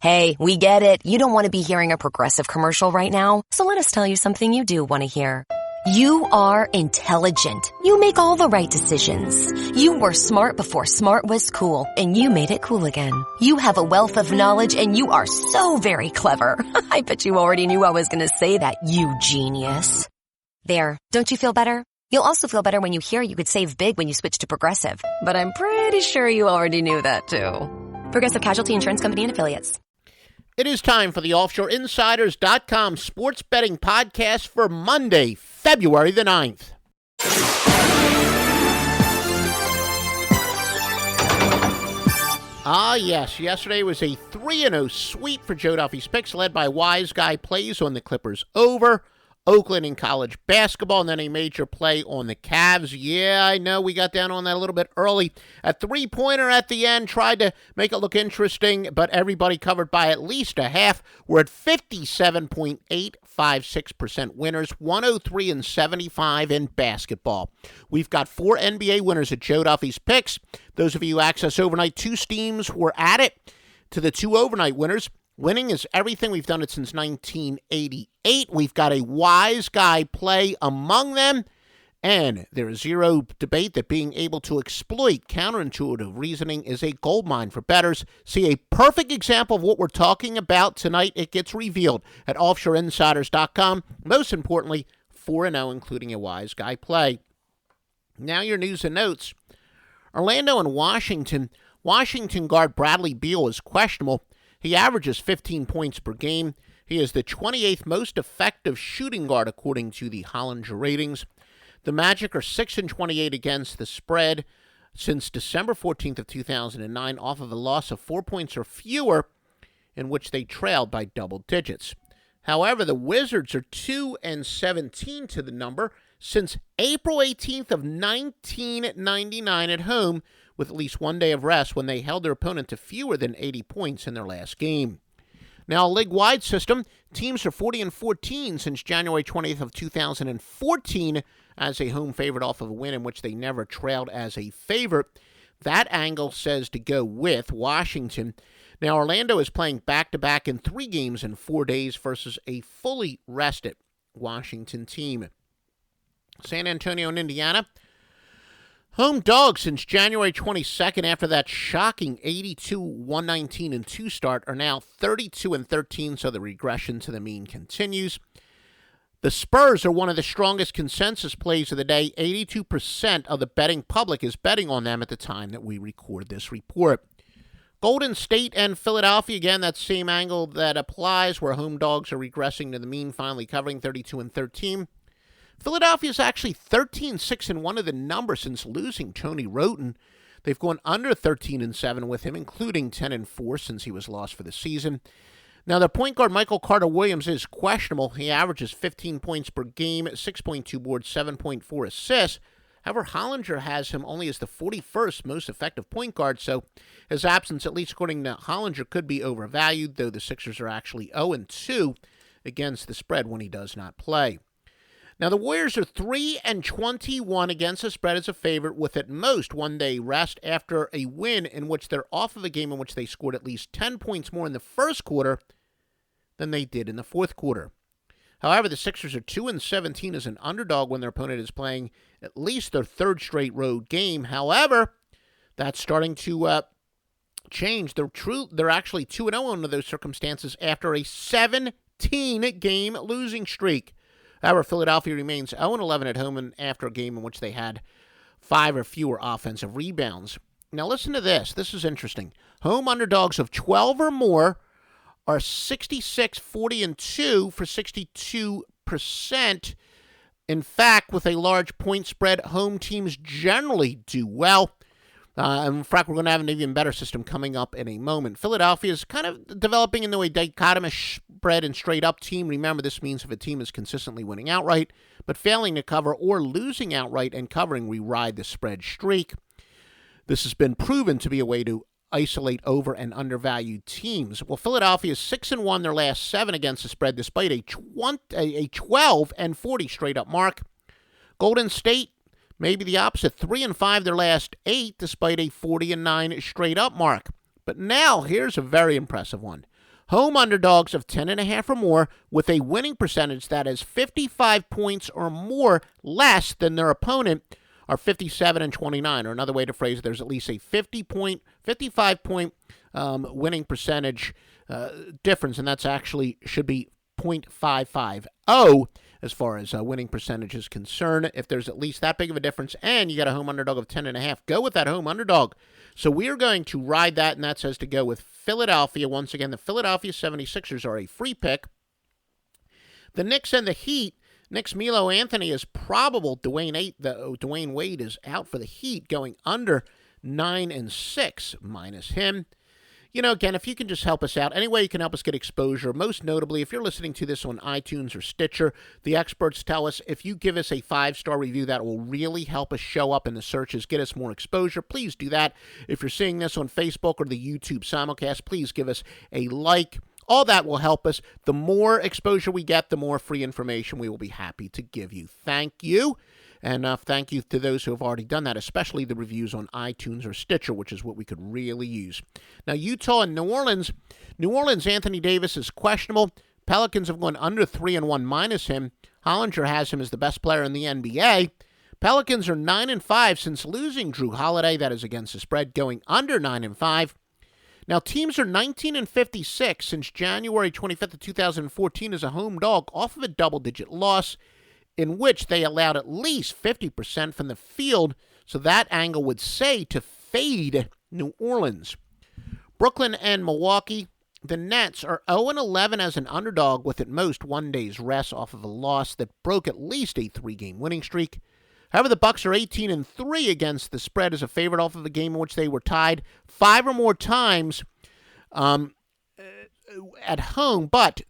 Hey, we get it. You don't want to be hearing a Progressive commercial right now, so let us tell you something you do want to hear. You are intelligent. You make all the right decisions. You were smart before smart was cool, and you made it cool again. You have a wealth of knowledge, and you are so very clever. I bet you already knew I was going to say that, you genius. There, don't you feel better? You'll also feel better when you hear you could save big when you switch to Progressive. But I'm pretty sure you already knew that, too. Progressive Casualty Insurance Company and Affiliates. It is time for the OffshoreInsiders.com sports betting podcast for Monday, February the 9th. Yes, yesterday was a 3-0 sweep for Joe Duffy's picks, led by Wise Guy plays on the Clippers over Oakland in college basketball, and then a major play on the Cavs. Yeah, I know we got down on that a little bit early. A three-pointer at the end, tried to make it look interesting, but everybody covered by at least a half. We're at 57.856% winners, 103-75 in basketball. We've got 4 NBA winners at Joe Duffy's picks. Those of you who access overnight, 2 steams were at it to the 2 overnight winners. Winning is everything. We've done it since 1988. We've got a Wise Guy play among them, and there is zero debate that being able to exploit counterintuitive reasoning is a goldmine for bettors. See a perfect example of what we're talking about tonight. It gets revealed at OffshoreInsiders.com. Most importantly, 4-0, including a Wise Guy play. Now your news and notes. Orlando and Washington. Washington guard Bradley Beal is questionable. He averages 15 points per game. He is the 28th most effective shooting guard according to the Hollinger ratings. The Magic are 6-28 against the spread since December 14th of 2009 off of a loss of 4 points or fewer in which they trailed by double digits. However, the Wizards are 2-17 to the number since April 18th of 1999 at home, with at least one day of rest when they held their opponent to fewer than 80 points in their last game. Now, a league-wide system, teams are 40-14 since January 20th of 2014 as a home favorite off of a win in which they never trailed as a favorite. That angle says to go with Washington. Now, Orlando is playing back-to-back in 3 games in 4 days versus a fully rested Washington team. San Antonio and Indiana, home dogs since January 22nd after that shocking 82-119-2 start are now 32-13, so the regression to the mean continues. The Spurs are one of the strongest consensus plays of the day. 82% of the betting public is betting on them at the time that we record this report. Golden State and Philadelphia, again, that same angle that applies where home dogs are regressing to the mean, finally covering 32-13. Philadelphia is actually 13-6-1 of the number since losing Tony Roten. They've gone under 13-7 with him, including 10-4 since he was lost for the season. Now, their point guard, Michael Carter-Williams, is questionable. He averages 15 points per game, 6.2 boards, 7.4 assists. However, Hollinger has him only as the 41st most effective point guard, so his absence, at least according to Hollinger, could be overvalued, though the Sixers are actually 0-2 against the spread when he does not play. Now, the Warriors are 3-21 against the spread as a favorite with at most 1 day rest after a win in which they're off of a game in which they scored at least 10 points more in the first quarter than they did in the fourth quarter. However, the Sixers are 2-17 as an underdog when their opponent is playing at least their 3rd straight road game. However, that's starting to change. They're actually 2-0 under those circumstances after a 17-game losing streak. However, Philadelphia remains 0-11 at home and after a game in which they had 5 or fewer offensive rebounds. Now listen to this. This is interesting. Home underdogs of 12 or more are 66-40-2 for 62%. In fact, with a large point spread, home teams generally do well. In fact, we're going to have an even better system coming up in a moment. Philadelphia is kind of developing into a dichotomous spread and straight-up team. Remember, this means if a team is consistently winning outright, but failing to cover or losing outright and covering, we ride the spread streak. This has been proven to be a way to isolate over and undervalued teams. Well, Philadelphia is 6-1 their last 7 against the spread, despite a 12-40 straight-up mark. Golden State, maybe the opposite, 3-5 their last 8, despite a 40-9 straight-up mark. But now, here's a very impressive one. Home underdogs of 10.5 or more with a winning percentage that is 55 points or more less than their opponent are 57 and 29. Or another way to phrase it, there's at least a 55 point winning percentage difference, and that's actually should be .550 as far as winning percentage is concerned. If there's at least that big of a difference and you got a home underdog of 10.5, go with that home underdog. So we are going to ride that, and that says to go with Philadelphia. Once again, the Philadelphia 76ers are a free pick. The Knicks and the Heat. Knicks Melo Anthony is probable. Dwayne Wade is out for the Heat, going under 9-6 minus him. You know, again, if you can just help us out, any way you can help us get exposure, most notably, if you're listening to this on iTunes or Stitcher, the experts tell us if you give us a 5-star review, that will really help us show up in the searches, get us more exposure. Please do that. If you're seeing this on Facebook or the YouTube simulcast, please give us a like. All that will help us. The more exposure we get, the more free information we will be happy to give you. Thank you. And thank you to those who have already done that, especially the reviews on iTunes or Stitcher, which is what we could really use. Now, Utah and New Orleans. New Orleans, Anthony Davis is questionable. Pelicans have gone under 3-1 minus him. Hollinger has him as the best player in the NBA. Pelicans are 9-5 since losing Drew Holiday. That is against the spread, going under 9-5. Now, teams are 19-56 since January 25th of 2014 as a home dog off of a double-digit loss, in which they allowed at least 50% from the field, so that angle would say to fade New Orleans. Brooklyn and Milwaukee, the Nets are 0-11 as an underdog with at most 1 day's rest off of a loss that broke at least a 3-game winning streak. However, the Bucks are 18-3 against the spread as a favorite off of a game in which they were tied 5 or more times at home, but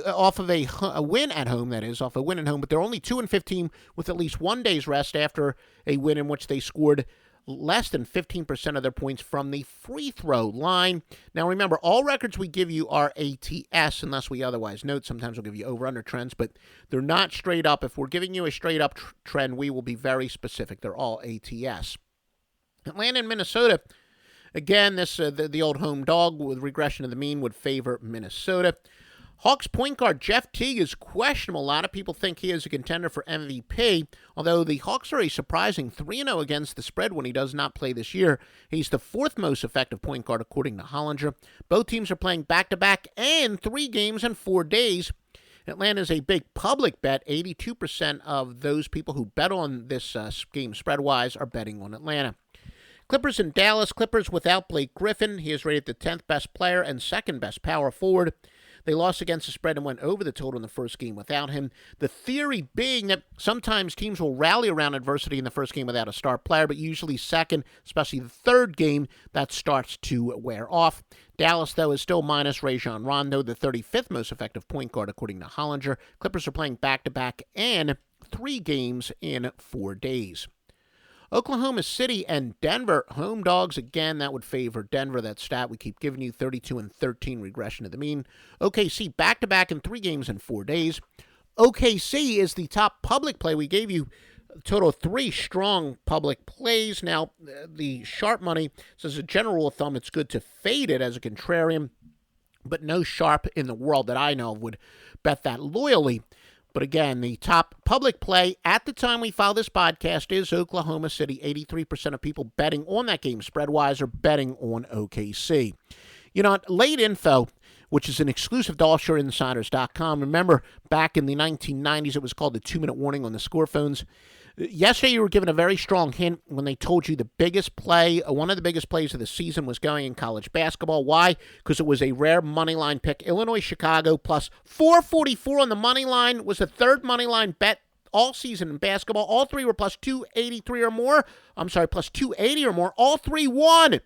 off of a win at home, that is, off a win at home, but they're only 2-15 with at least 1 day's rest after a win in which they scored less than 15% of their points from the free throw line. Now, remember, all records we give you are ATS unless we otherwise note. Sometimes we'll give you over-under trends, but they're not straight up. If we're giving you a straight-up trend, we will be very specific. They're all ATS. Atlanta and Minnesota. Again, this the old home dog with regression to the mean would favor Minnesota. Hawks point guard Jeff Teague is questionable. A lot of people think he is a contender for MVP, although the Hawks are a surprising 3-0 against the spread when he does not play this year. He's the 4th most effective point guard according to Hollinger. Both teams are playing back-to-back and 3 games in 4 days. Atlanta is a big public bet. 82% of those people who bet on this game spread-wise are betting on Atlanta. Clippers in Dallas. Clippers without Blake Griffin. He is rated the 10th best player and 2nd best power forward. They lost against the spread and went over the total in the first game without him. The theory being that sometimes teams will rally around adversity in the first game without a star player, but usually second, especially the third game, that starts to wear off. Dallas, though, is still minus Rajon Rondo, the 35th most effective point guard according to Hollinger. Clippers are playing back-to-back and 3 games in 4 days. Oklahoma City and Denver, home dogs. Again, that would favor Denver. That stat we keep giving you, 32-13 regression to the mean. OKC back-to-back in 3 games in 4 days. OKC is the top public play. We gave you a total of 3 strong public plays. Now, the sharp money says, as a general rule of thumb, it's good to fade it as a contrarian, but no sharp in the world that I know of would bet that loyally. But again, the top public play at the time we file this podcast is Oklahoma City. 83% of people betting on that game spread-wise are betting on OKC. You know, late info, which is an exclusive to offshoreinsiders.com. Remember, back in the 1990s, it was called the 2-minute warning on the score phones. Yesterday, you were given a very strong hint when they told you the biggest play, one of the biggest plays of the season was going in college basketball. Why? Because it was a rare money line pick. Illinois-Chicago plus 444 on the money line was the 3rd money line bet all season in basketball. All 3 were plus 283 or more. Plus 280 or more. All 3 won.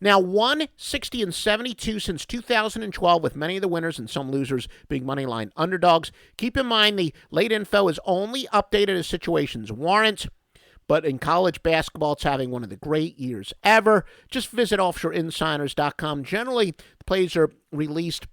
Now, 160 and 72 since 2012, with many of the winners and some losers being moneyline underdogs. Keep in mind, the late info is only updated as situations warrant, but in college basketball, it's having one of the great years ever. Just visit offshoreinsiders.com. Generally, the plays are released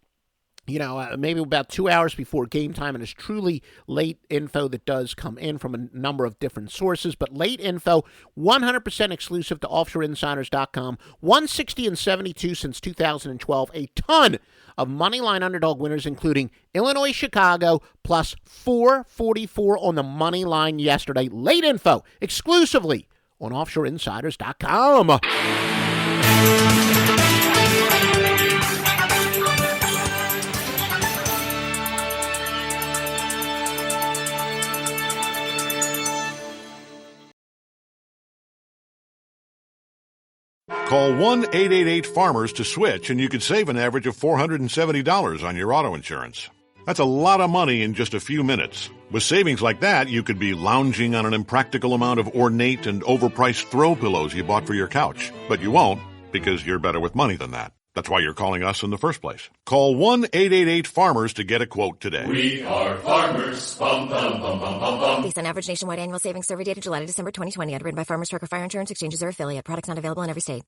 maybe about 2 hours before game time, and it's truly late info that does come in from a number of different sources. But late info, 100% exclusive to offshoreinsiders.com, 160-72 since 2012, a ton of moneyline underdog winners, including Illinois, Chicago, plus 444 on the money line yesterday. Late info, exclusively on offshoreinsiders.com. Call 1-888-FARMERS to switch, and you could save an average of $470 on your auto insurance. That's a lot of money in just a few minutes. With savings like that, you could be lounging on an impractical amount of ornate and overpriced throw pillows you bought for your couch. But you won't, because you're better with money than that. That's why you're calling us in the first place. Call 1-888-FARMERS to get a quote today. We are farmers. Bum, bum, bum, bum, bum, bum. Based on average nationwide annual savings survey data July to December 2020. Underwritten by Farmers Trucker Fire Insurance Exchanges or affiliate. Products not available in every state.